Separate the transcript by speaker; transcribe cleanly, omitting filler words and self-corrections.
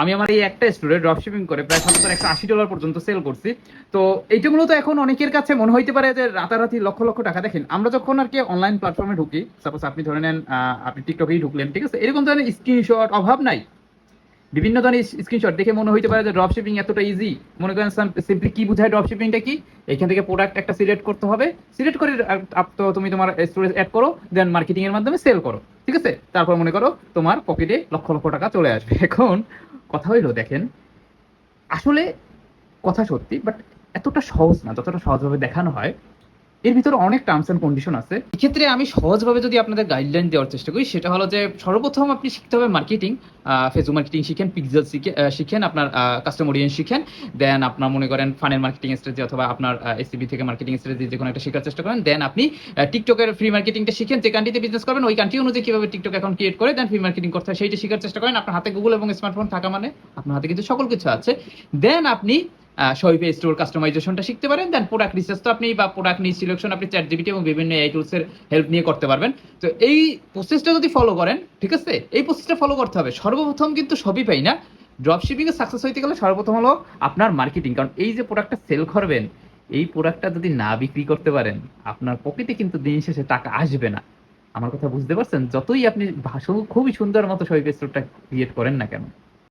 Speaker 1: আমি আমার এই একটা স্টোরে ড্রপ শিপিং করে প্রায় $780 পর্যন্ত সেল করছি। তো এইটা মূলত এখন অনেকের কাছে মনে হইতে পারে যে রাতারাতি লক্ষ লক্ষ টাকা। দেখেন, আমরা যখন আর কি অনলাইন প্ল্যাটফর্মে ঢুকি, সাপোজ আপনি ধরে নেন আপনি টিকটকেই ঢুকলেন, ঠিক আছে, এরকম ধরনের স্ক্রিনশট অভাব নাই। বিভিন্ন ধরনের স্ক্রিনশট দেখে মনে হইতে পারে যে ড্রপ শিপিং এতটা ইজি। মনে করেন সিম্পলি কি বুঝায় ড্রপ শিপিংটা কি, এখান থেকে প্রোডাক্ট একটা সিলেক্ট করতে হবে, সিলেক্ট করে তো তুমি তোমার স্টোরেজ অ্যাড করো, দেন মার্কেটিং এর মাধ্যমে সেল করো, ঠিক আছে। তারপর মনে করো তোমার পকেটে লক্ষ লক্ষ টাকা চলে আসবে। এখন কথা হইলো, দেখেন, আসলে কথা সত্যি, বাট এতটা সহজ না যতটা সহজভাবে দেখানো হয়। এর ভিতরে অনেক টার্মস এন্ড কন্ডিশন আছে। এক্ষেত্রে আমি সহজভাবে যদি আপনাদের গাইডলাইন দেওয়ার চেষ্টা করি, সেটা হলো যে সর্বপ্রথম আপনি শিখতে হবে মার্কেটিং। ফেসবুক মার্কেটিং শিখেন, পিক্সেল শিখেন, আপনার কাস্টম অডিয়েন্স শিখেন। দেন আপনার মনে করেন ফানেল মার্কেটিং স্ট্র্যাটেজি অথবা আপনার এসিবি থেকে মার্কেটিং স্ট্র্যাটেজি যে কোনো একটা শেখার চেষ্টা করেন। দেন আপনি টিকটকের ফ্রি মার্কেটিংটা শিখেন, যে কান্ট্রিতে বিজনেস করবেন ওই কান্ট্রি অনুযায়ী কিভাবে টিকটক অ্যাকাউন্ট ক্রিয়েট করে দেন ফ্রি মার্কেটিং করতে হয় সেইটা শেখার চেষ্টা করেন। আপনার হাতে গুগল এবং স্মার্টফোন থাকা মানে আপনার হাতে কিন্তু সকল কিছু আছে। দেন আপনি শোয়েবে স্টোর কাস্টমাইজেশনটা শিখতে পারেন। দেন প্রোডাক্ট রিসার্চ তো আপনি বা প্রোডাক্ট নিয়ে সিলেকশন আপনি চ্যাট জিপিটি এবং বিভিন্ন এআই টুলসের হেল্প নিয়ে করতে পারবেন। তো এই প্রসেসটা যদি ফলো করেন, ঠিক আছে, এই প্রসেসটা ফলো করতে হবে। সর্বপ্রথম কিন্তু সবই পাই না, ড্রপ শিপিং এ সাকসেস হইতে গেলে সর্বপ্রথম হলো আপনার মার্কেটিং। কারণ এই যে প্রোডাক্টটা সেল করবেন, এই প্রোডাক্টটা যদি না বিক্রি করতে পারেন, আপনার পকেটে কিন্তু দিন শেষে টাকা আসবে না। আমার কথা বুঝতে পারছেন? যতই আপনি খুবই সুন্দর মতো শোয়েবে স্টোরটা ক্রিয়েট করেন না কেন।